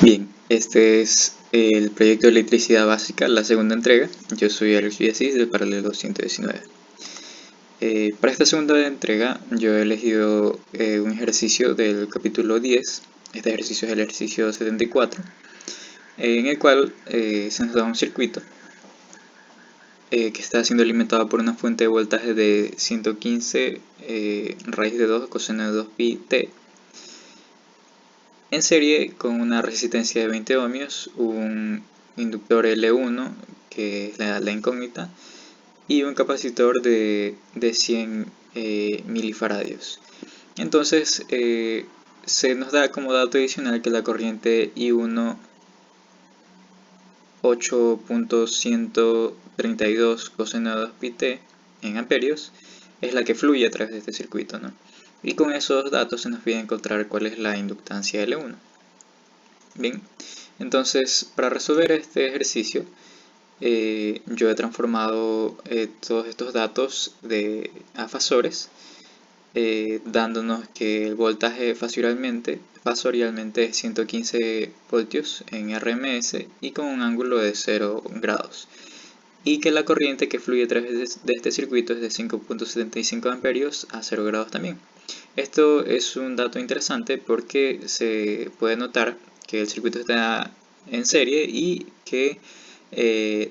Bien, este es el proyecto de electricidad básica, la segunda entrega. Yo soy Alex Villasís del paralelo 119. Para esta segunda entrega yo he elegido un ejercicio del capítulo 10. Este ejercicio es el ejercicio 74, en el cual se nos da un circuito que está siendo alimentado por una fuente de voltaje de 115 raíz de 2 coseno de 2 pi t en serie con una resistencia de 20 ohmios, un inductor L1 que es la incógnita y un capacitor de 100 milifaradios. Entonces se nos da como dato adicional que la corriente I1 8.132 coseno de 2 pi t en amperios es la que fluye a través de este circuito, ¿no? Y con esos datos se nos pide encontrar cuál es la inductancia L1. Bien, entonces para resolver este ejercicio yo he transformado todos estos datos a fasores, dándonos que el voltaje fasorialmente es 115 voltios en RMS y con un ángulo de 0 grados, y que la corriente que fluye a través de este circuito es de 5.75 amperios a 0 grados también. Esto es un dato interesante porque se puede notar que el circuito está en serie y que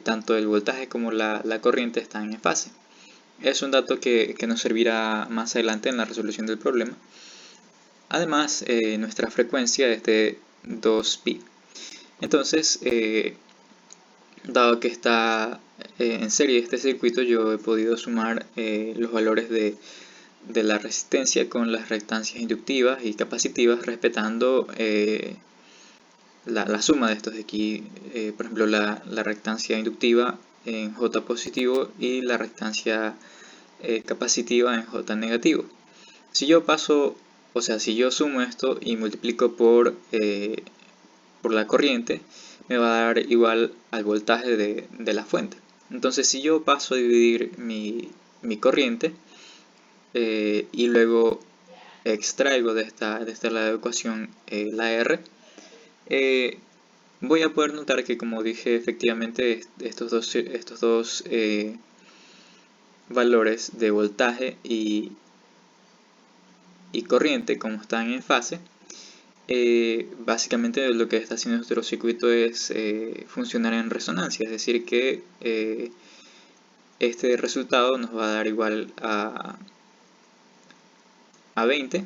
tanto el voltaje como la corriente están en fase. Es un dato que nos servirá más adelante en la resolución del problema. Además, nuestra frecuencia es de 2pi. Entonces, dado que está en serie este circuito, yo he podido sumar los valores de la resistencia con las reactancias inductivas y capacitivas, respetando la suma de estos de aquí. Por ejemplo, la reactancia inductiva en J positivo y la reactancia capacitiva en J negativo. Si yo sumo esto y multiplico por la corriente, me va a dar igual al voltaje de la fuente. Entonces, si yo paso a dividir mi corriente y luego extraigo de esta la ecuación la R, voy a poder notar que, como dije, efectivamente estos dos valores de voltaje y corriente, como están en fase, básicamente lo que está haciendo nuestro circuito es funcionar en resonancia, es decir que este resultado nos va a dar igual a 20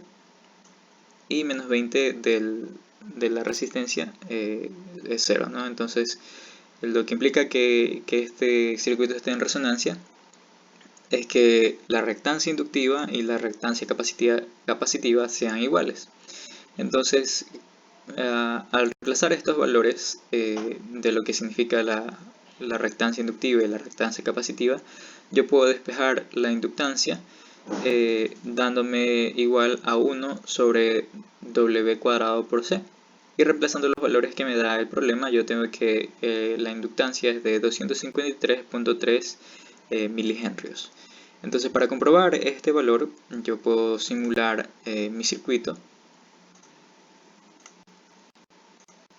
y menos 20 de la resistencia es 0, ¿no? Entonces, lo que implica que este circuito esté en resonancia es que la reactancia inductiva y la reactancia capacitiva sean iguales. Entonces, al reemplazar estos valores de lo que significa la reactancia inductiva y la reactancia capacitiva, yo puedo despejar la inductancia dándome igual a 1 sobre W cuadrado por C. Y reemplazando los valores que me da el problema, yo tengo que la inductancia es de 253.3 milihenrios. Entonces, para comprobar este valor, yo puedo simular mi circuito.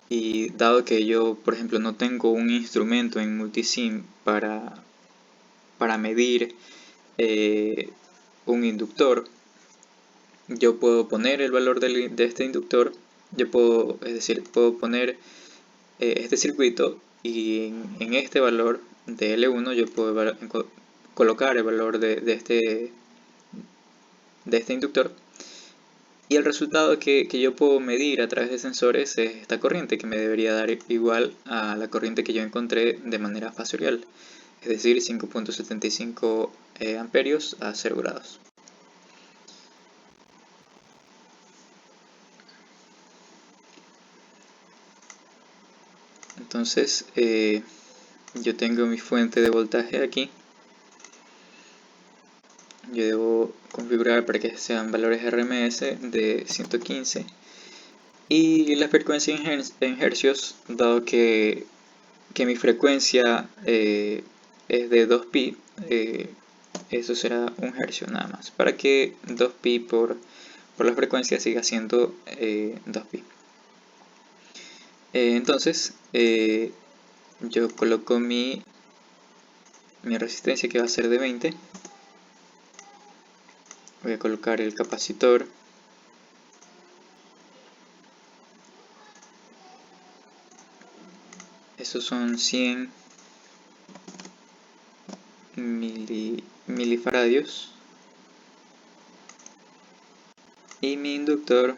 Y dado que yo, por ejemplo, no tengo un instrumento en Multisim para medir un inductor, yo puedo poner el valor de este inductor, puedo poner este circuito, y en este valor de L1 yo puedo colocar el valor de este inductor, y el resultado que yo puedo medir a través de sensores es esta corriente, que me debería dar igual a la corriente que yo encontré de manera fasorial, es decir, 5.75 amperios a 0 grados. Entonces, yo tengo mi fuente de voltaje aquí. Yo debo configurar para que sean valores RMS de 115 y la frecuencia en hercios, dado que mi frecuencia es de 2pi, eso será 1 hercio nada más, para que 2pi por la frecuencia siga siendo 2pi. Entonces yo coloco mi resistencia, que va a ser de 20. Voy a colocar el capacitor. Esos son 100 milifaradios. Y mi inductor,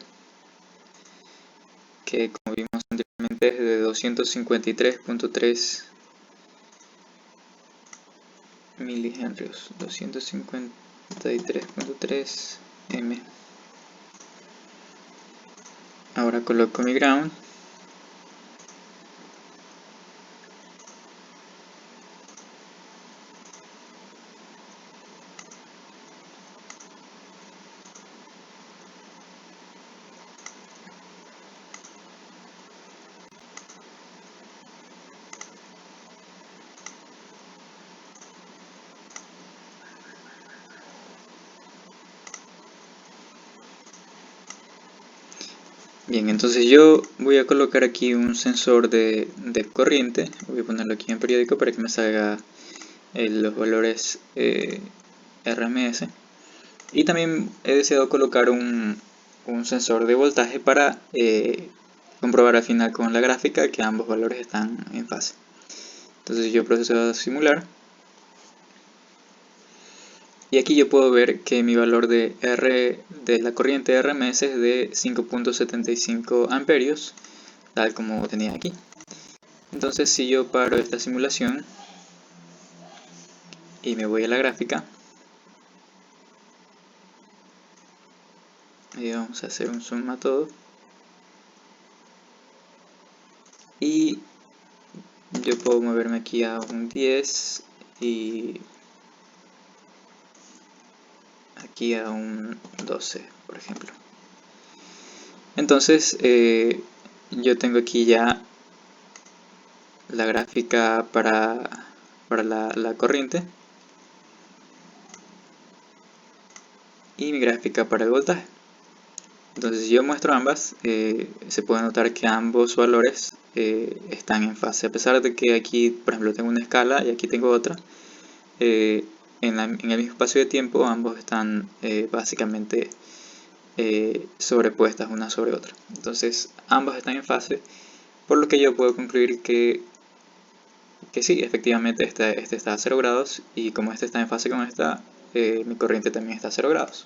que como vimos anteriormente es de 253.3 milihenrios, 253.3 M. Ahora coloco mi ground. Bien, entonces yo voy a colocar aquí un sensor de corriente. Voy a ponerlo aquí en periódico para que me salga los valores RMS. Y también he deseado colocar un sensor de voltaje para comprobar al final con la gráfica que ambos valores están en fase. Entonces yo procedo a simular. Y aquí yo puedo ver que mi valor de la corriente RMS es de 5.75 amperios, tal como tenía aquí. Entonces si yo paro esta simulación y me voy a la gráfica, y vamos a hacer un zoom a todo, y yo puedo moverme aquí a un 10 y aquí a un 12, por ejemplo. Entonces yo tengo aquí ya la gráfica para la corriente y mi gráfica para el voltaje. Entonces si yo muestro ambas, se puede notar que ambos valores están en fase, a pesar de que aquí, por ejemplo, tengo una escala y aquí tengo otra. En el mismo espacio de tiempo ambos están básicamente sobrepuestas una sobre otra. Entonces ambos están en fase, por lo que yo puedo concluir que sí, efectivamente este está a 0 grados, y como este está en fase con esta, mi corriente también está a 0 grados.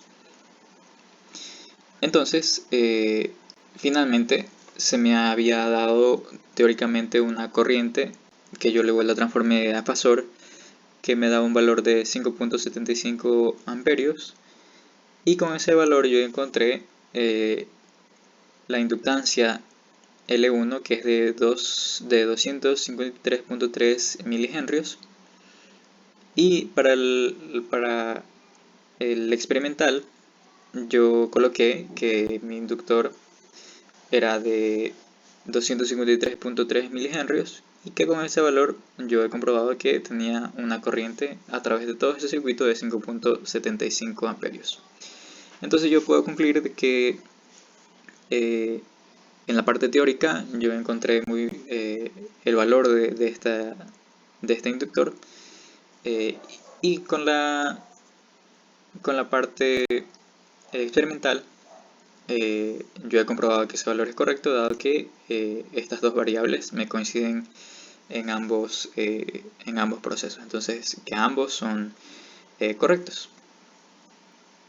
Entonces, finalmente se me había dado teóricamente una corriente que yo luego la transformé a fasor, que me da un valor de 5.75 amperios, y con ese valor yo encontré la inductancia L1, que es de 253.3 milihenrios, y para el experimental yo coloqué que mi inductor era de 253.3 milihenrios, y que con ese valor yo he comprobado que tenía una corriente a través de todo ese circuito de 5.75 amperios. Entonces yo puedo concluir de que en la parte teórica yo encontré el valor de este inductor, y con la parte experimental yo he comprobado que ese valor es correcto, dado que estas dos variables me coinciden en ambos procesos. Entonces, que ambos son correctos.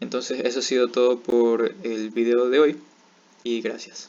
Entonces eso ha sido todo por el video de hoy, y gracias.